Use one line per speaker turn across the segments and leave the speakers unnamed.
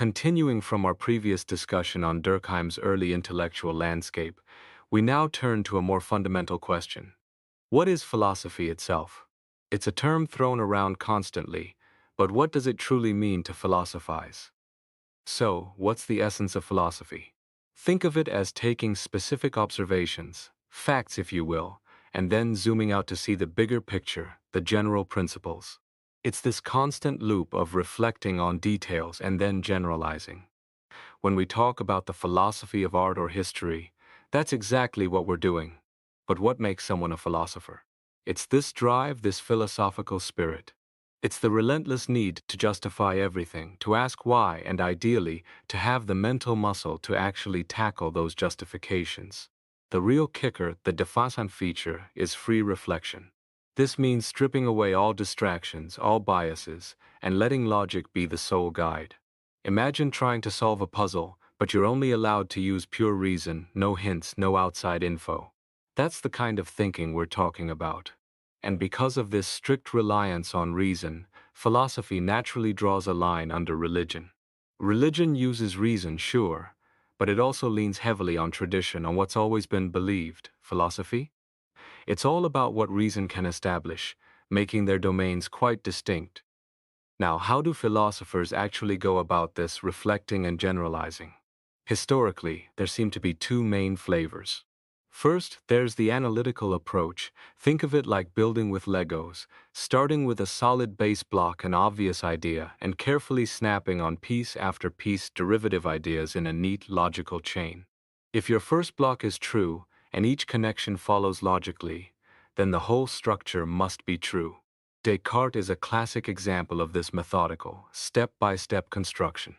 Continuing from our previous discussion on Durkheim's early intellectual landscape, we now turn to a more fundamental question. What is philosophy itself? It's a term thrown around constantly, but what does it truly mean to philosophize? So, what's the essence of philosophy? Think of it as taking specific observations, facts if you will, and then zooming out to see the bigger picture, the general principles. It's this constant loop of reflecting on details and then generalizing. When we talk about the philosophy of art or history, that's exactly what we're doing. But what makes someone a philosopher? It's this drive, this philosophical spirit. It's the relentless need to justify everything, to ask why, and ideally, to have the mental muscle to actually tackle those justifications. The real kicker, the defining feature, is free reflection. This means stripping away all distractions, all biases, and letting logic be the sole guide. Imagine trying to solve a puzzle, but you're only allowed to use pure reason, no hints, no outside info. That's the kind of thinking we're talking about. And because of this strict reliance on reason, philosophy naturally draws a line under religion. Religion uses reason, sure, but it also leans heavily on tradition, on what's always been believed. Philosophy? It's all about what reason can establish, making their domains quite distinct. Now, how do philosophers actually go about this reflecting and generalizing? Historically, there seem to be two main flavors. First, there's the analytical approach. Think of it like building with Legos, starting with a solid base block, an obvious idea, and carefully snapping on piece after piece derivative ideas in a neat, logical chain. If your first block is true, and each connection follows logically, then the whole structure must be true. Descartes is a classic example of this methodical, step-by-step construction.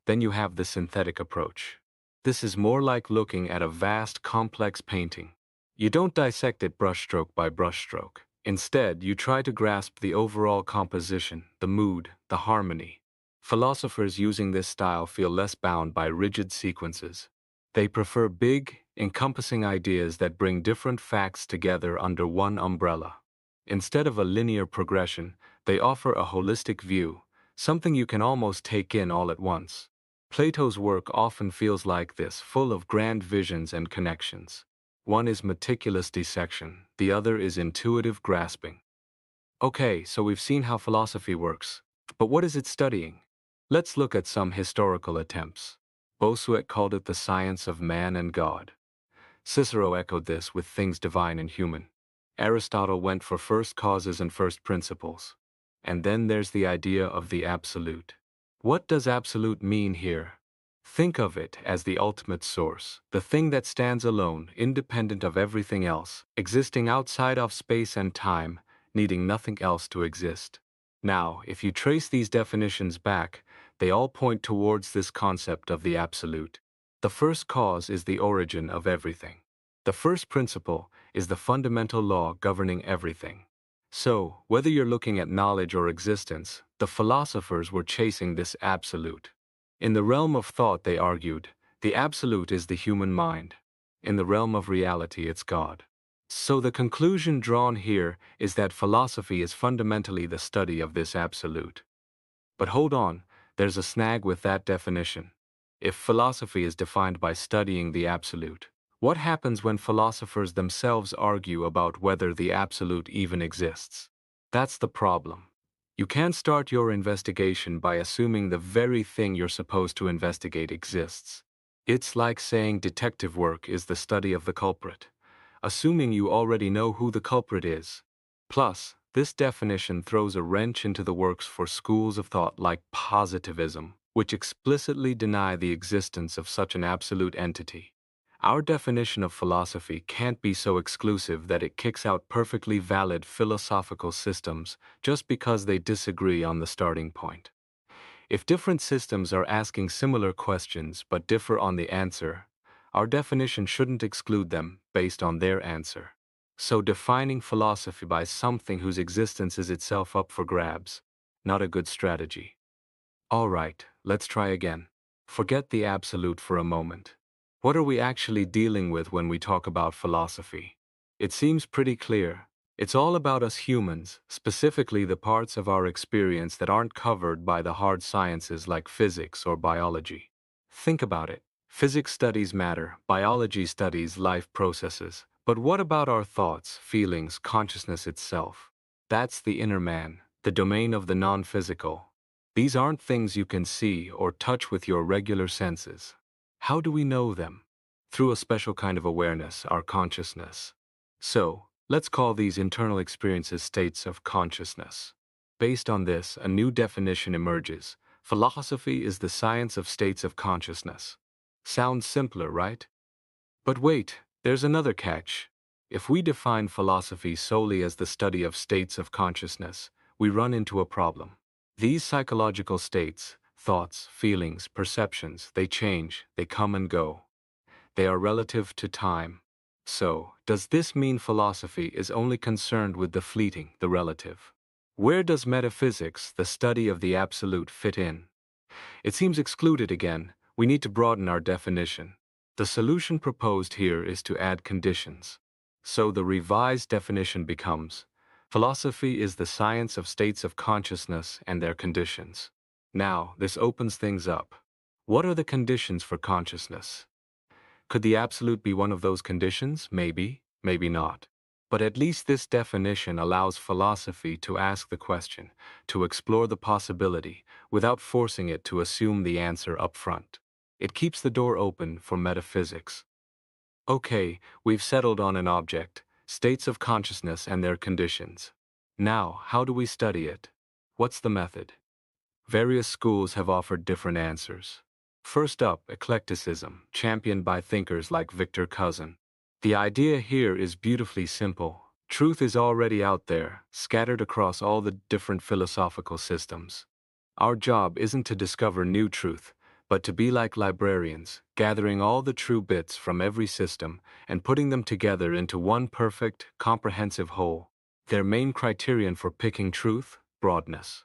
Then you have the synthetic approach. This is more like looking at a vast, complex painting. You don't dissect it brushstroke by brushstroke. Instead, you try to grasp the overall composition, the mood, the harmony. Philosophers using this style feel less bound by rigid sequences. They prefer big, encompassing ideas that bring different facts together under one umbrella. Instead of a linear progression, they offer a holistic view, something you can almost take in all at once. Plato's work often feels like this, full of grand visions and connections. One is meticulous dissection, the other is intuitive grasping. Okay, so we've seen how philosophy works, but what is it studying? Let's look at some historical attempts. Bossuet called it the science of man and God. Cicero echoed this with things divine and human. Aristotle went for first causes and first principles. And then there's the idea of the absolute. What does absolute mean here? Think of it as the ultimate source, the thing that stands alone, independent of everything else, existing outside of space and time, needing nothing else to exist. Now, if you trace these definitions back, they all point towards this concept of the absolute. The first cause is the origin of everything. The first principle is the fundamental law governing everything. So, whether you're looking at knowledge or existence, the philosophers were chasing this absolute. In the realm of thought, they argued, the absolute is the human mind. In the realm of reality, it's God. So the conclusion drawn here is that philosophy is fundamentally the study of this absolute. But hold on, there's a snag with that definition. If philosophy is defined by studying the absolute, what happens when philosophers themselves argue about whether the absolute even exists? That's the problem. You can't start your investigation by assuming the very thing you're supposed to investigate exists. It's like saying detective work is the study of the culprit, assuming you already know who the culprit is. Plus, this definition throws a wrench into the works for schools of thought like positivism, which explicitly deny the existence of such an absolute entity. Our definition of philosophy can't be so exclusive that it kicks out perfectly valid philosophical systems just because they disagree on the starting point. If different systems are asking similar questions but differ on the answer, our definition shouldn't exclude them based on their answer. So defining philosophy by something whose existence is itself up for grabs, not a good strategy. All right, let's try again. Forget the absolute for a moment. What are we actually dealing with when we talk about philosophy? It seems pretty clear. It's all about us humans, specifically the parts of our experience that aren't covered by the hard sciences like physics or biology. Think about it. Physics studies matter, biology studies life processes. But what about our thoughts, feelings, consciousness itself? That's the inner man, the domain of the non-physical. These aren't things you can see or touch with your regular senses. How do we know them? Through a special kind of awareness, our consciousness. So, let's call these internal experiences states of consciousness. Based on this, a new definition emerges. Philosophy is the science of states of consciousness. Sounds simpler, right? But wait, there's another catch. If we define philosophy solely as the study of states of consciousness, we run into a problem. These psychological states, thoughts, feelings, perceptions, they change, they come and go. They are relative to time. So, does this mean philosophy is only concerned with the fleeting, the relative? Where does metaphysics, the study of the absolute, fit in? It seems excluded again. We need to broaden our definition. The solution proposed here is to add conditions. So the revised definition becomes, philosophy is the science of states of consciousness and their conditions. Now, this opens things up. What are the conditions for consciousness? Could the absolute be one of those conditions? Maybe, maybe not. But at least this definition allows philosophy to ask the question, to explore the possibility, without forcing it to assume the answer up front. It keeps the door open for metaphysics. Okay, we've settled on an object, states of consciousness and their conditions. Now, how do we study it? What's the method? Various schools have offered different answers. First up, eclecticism, championed by thinkers like Victor Cousin. The idea here is beautifully simple. Truth is already out there, scattered across all the different philosophical systems. Our job isn't to discover new truth, but to be like librarians, gathering all the true bits from every system and putting them together into one perfect, comprehensive whole. Their main criterion for picking truth? Broadness.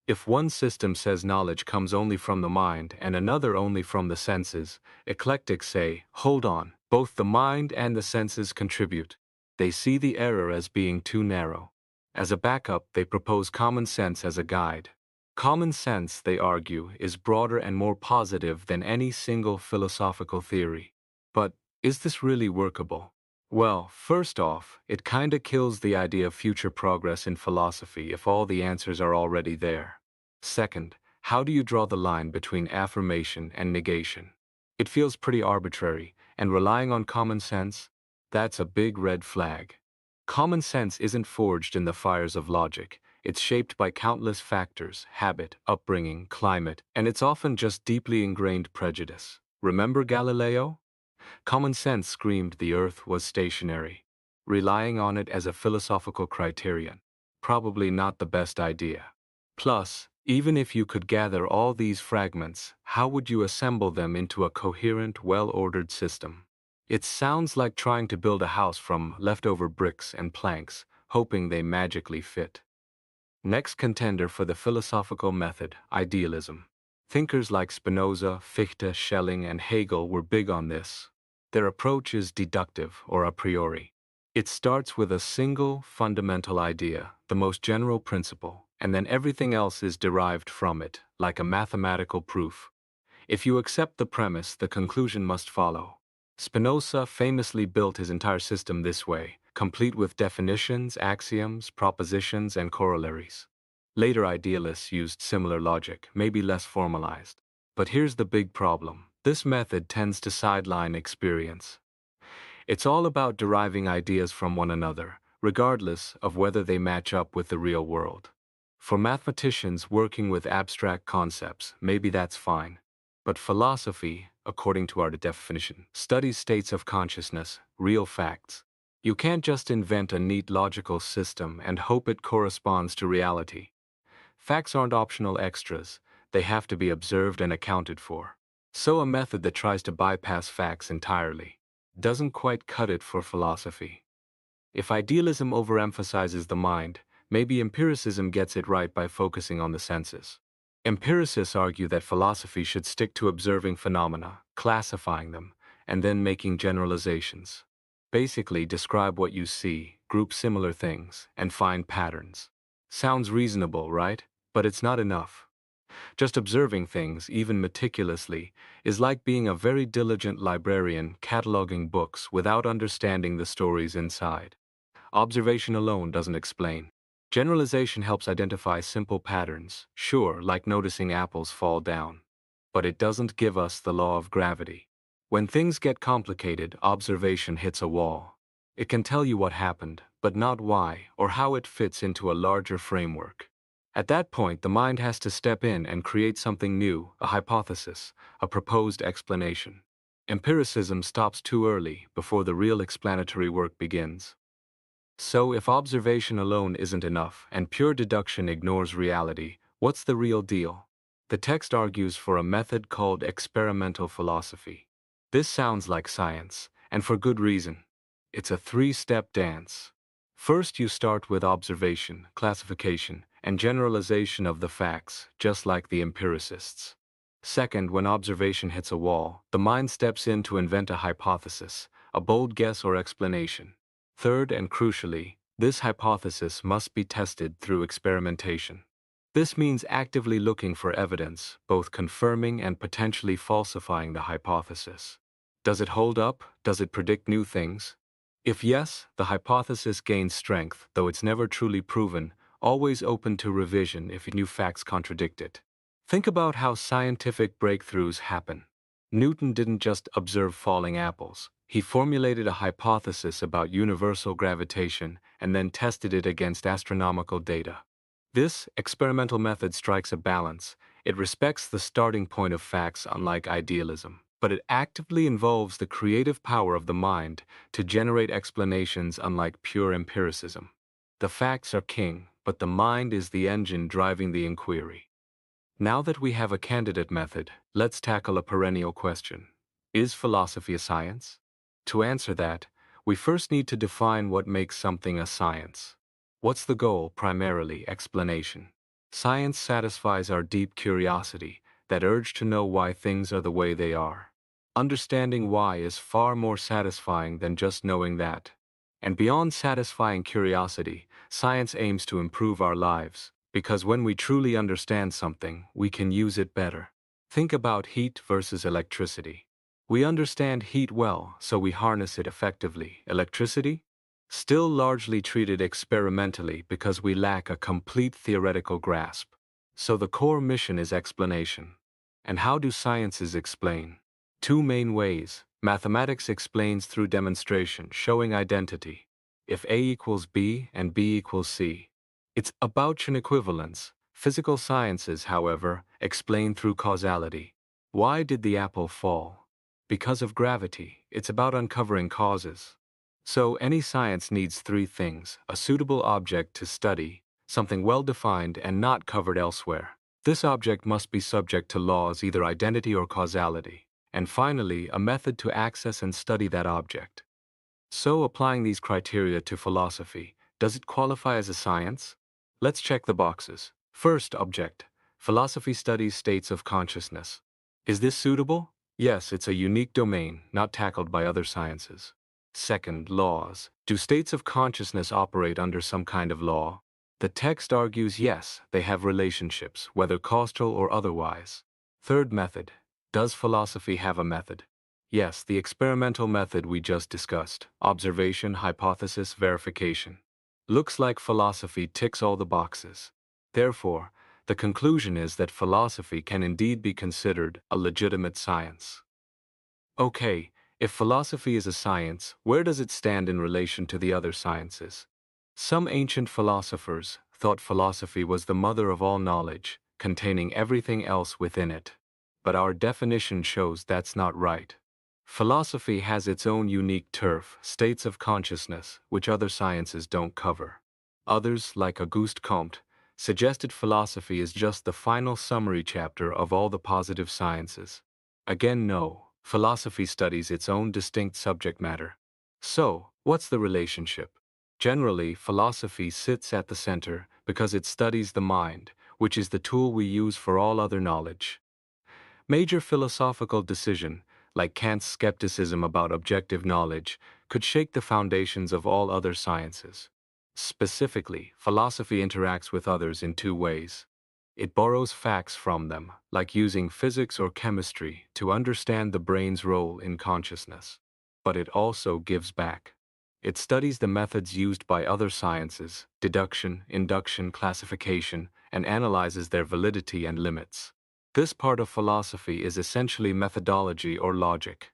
If one system says knowledge comes only from the mind and another only from the senses, eclectics say, hold on, both the mind and the senses contribute. They see the error as being too narrow. As a backup, they propose common sense as a guide. Common sense, they argue, is broader and more positive than any single philosophical theory. But is this really workable? Well, first off, it kinda kills the idea of future progress in philosophy if all the answers are already there. Second, how do you draw the line between affirmation and negation? It feels pretty arbitrary, and relying on common sense, that's a big red flag. Common sense isn't forged in the fires of logic. It's shaped by countless factors, habit, upbringing, climate, and it's often just deeply ingrained prejudice. Remember Galileo? Common sense screamed the earth was stationary. Relying on it as a philosophical criterion, probably not the best idea. Plus, even if you could gather all these fragments, how would you assemble them into a coherent, well-ordered system? It sounds like trying to build a house from leftover bricks and planks, hoping they magically fit. Next contender for the philosophical method, idealism. Thinkers like Spinoza, Fichte, Schelling, and Hegel were big on this. Their approach is deductive or a priori. It starts with a single, fundamental idea, the most general principle, and then everything else is derived from it, like a mathematical proof. If you accept the premise, the conclusion must follow. Spinoza famously built his entire system this way, complete with definitions, axioms, propositions, and corollaries. Later idealists used similar logic, maybe less formalized. But here's the big problem. This method tends to sideline experience. It's all about deriving ideas from one another, regardless of whether they match up with the real world. For mathematicians working with abstract concepts, maybe that's fine. But philosophy, according to our definition, studies states of consciousness, real facts. You can't just invent a neat logical system and hope it corresponds to reality. Facts aren't optional extras, they have to be observed and accounted for. So a method that tries to bypass facts entirely doesn't quite cut it for philosophy. If idealism overemphasizes the mind, maybe empiricism gets it right by focusing on the senses. Empiricists argue that philosophy should stick to observing phenomena, classifying them, and then making generalizations. Basically, describe what you see, group similar things, and find patterns. Sounds reasonable, right? But it's not enough. Just observing things, even meticulously, is like being a very diligent librarian cataloging books without understanding the stories inside. Observation alone doesn't explain. Generalization helps identify simple patterns, sure, like noticing apples fall down. But it doesn't give us the law of gravity. When things get complicated, observation hits a wall. It can tell you what happened, but not why or how it fits into a larger framework. At that point, the mind has to step in and create something new, a hypothesis, a proposed explanation. Empiricism stops too early, before the real explanatory work begins. So, if observation alone isn't enough and pure deduction ignores reality, what's the real deal? The text argues for a method called experimental philosophy. This sounds like science, and for good reason. It's a three-step dance. First, you start with observation, classification, and generalization of the facts, just like the empiricists. Second, when observation hits a wall, the mind steps in to invent a hypothesis, a bold guess or explanation. Third, and crucially, this hypothesis must be tested through experimentation. This means actively looking for evidence, both confirming and potentially falsifying the hypothesis. Does it hold up? Does it predict new things? If yes, the hypothesis gains strength, though it's never truly proven, always open to revision if new facts contradict it. Think about how scientific breakthroughs happen. Newton didn't just observe falling apples. He formulated a hypothesis about universal gravitation and then tested it against astronomical data. This experimental method strikes a balance. It respects the starting point of facts, unlike idealism, but it actively involves the creative power of the mind to generate explanations, unlike pure empiricism. The facts are king, but the mind is the engine driving the inquiry. Now that we have a candidate method, let's tackle a perennial question. Is philosophy a science? To answer that, we first need to define what makes something a science. What's the goal? Primarily, explanation. Science satisfies our deep curiosity, that urge to know why things are the way they are. Understanding why is far more satisfying than just knowing that. And beyond satisfying curiosity, science aims to improve our lives, because when we truly understand something, we can use it better. Think about heat versus electricity. We understand heat well, so we harness it effectively. Electricity? Still largely treated experimentally because we lack a complete theoretical grasp. So the core mission is explanation. And how do sciences explain? Two main ways. Mathematics explains through demonstration, showing identity. If A equals B and B equals C, it's about Chain equivalence. Physical sciences, however, explain through causality. Why did the apple fall? Because of gravity. It's about uncovering causes. So any science needs three things: a suitable object to study, something well-defined and not covered elsewhere. This object must be subject to laws, either identity or causality. And finally, a method to access and study that object. So, applying these criteria to philosophy, does it qualify as a science? Let's check the boxes. First, object. Philosophy studies states of consciousness. Is this suitable? Yes, it's a unique domain, not tackled by other sciences. Second, laws. Do states of consciousness operate under some kind of law? The text argues yes, they have relationships, whether causal or otherwise. Third, method. Does philosophy have a method? Yes, the experimental method we just discussed: observation, hypothesis, verification. Looks like philosophy ticks all the boxes. Therefore, the conclusion is that philosophy can indeed be considered a legitimate science. Okay, if philosophy is a science, where does it stand in relation to the other sciences? Some ancient philosophers thought philosophy was the mother of all knowledge, containing everything else within it. But our definition shows that's not right. Philosophy has its own unique turf, states of consciousness, which other sciences don't cover. Others, like Auguste Comte, suggested philosophy is just the final summary chapter of all the positive sciences. Again, no, philosophy studies its own distinct subject matter. So, what's the relationship? Generally, philosophy sits at the center because it studies the mind, which is the tool we use for all other knowledge. Major philosophical decision, like Kant's skepticism about objective knowledge, could shake the foundations of all other sciences. Specifically, philosophy interacts with others in two ways. It borrows facts from them, like using physics or chemistry to understand the brain's role in consciousness. But it also gives back. It studies the methods used by other sciences, deduction, induction, classification, and analyzes their validity and limits. This part of philosophy is essentially methodology or logic.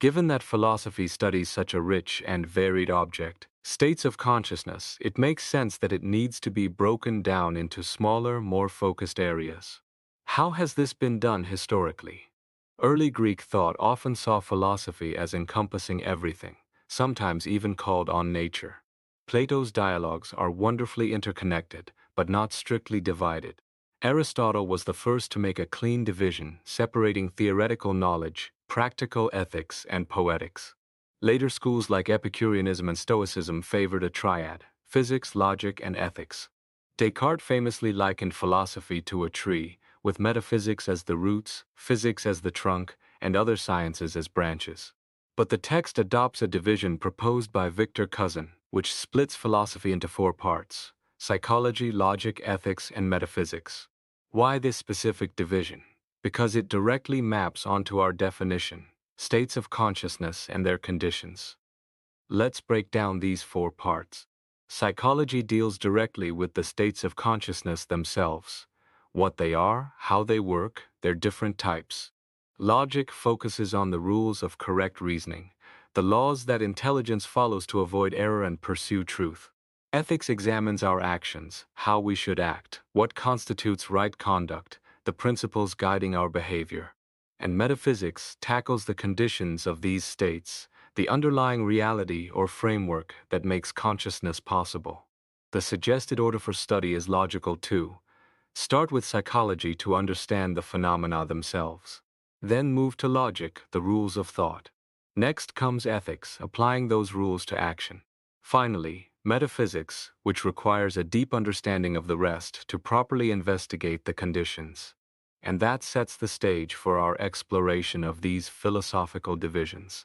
Given that philosophy studies such a rich and varied object, states of consciousness, it makes sense that it needs to be broken down into smaller, more focused areas. How has this been done historically? Early Greek thought often saw philosophy as encompassing everything, sometimes even called on nature. Plato's dialogues are wonderfully interconnected, but not strictly divided. Aristotle was the first to make a clean division, separating theoretical knowledge, practical ethics, and poetics. Later schools like Epicureanism and Stoicism favored a triad: physics, logic, and ethics. Descartes famously likened philosophy to a tree, with metaphysics as the roots, physics as the trunk, and other sciences as branches. But the text adopts a division proposed by Victor Cousin, which splits philosophy into four parts: psychology, logic, ethics, and metaphysics. Why this specific division? Because it directly maps onto our definition: states of consciousness and their conditions. Let's break down these four parts. Psychology deals directly with the states of consciousness themselves: what they are, how they work, their different types. Logic focuses on the rules of correct reasoning, the laws that intelligence follows to avoid error and pursue truth. Ethics examines our actions, how we should act, what constitutes right conduct, the principles guiding our behavior. And metaphysics tackles the conditions of these states, the underlying reality or framework that makes consciousness possible. The suggested order for study is logical too. Start with psychology to understand the phenomena themselves. Then move to logic, the rules of thought. Next comes ethics, applying those rules to action. Finally, metaphysics, which requires a deep understanding of the rest to properly investigate the conditions. And that sets the stage for our exploration of these philosophical divisions.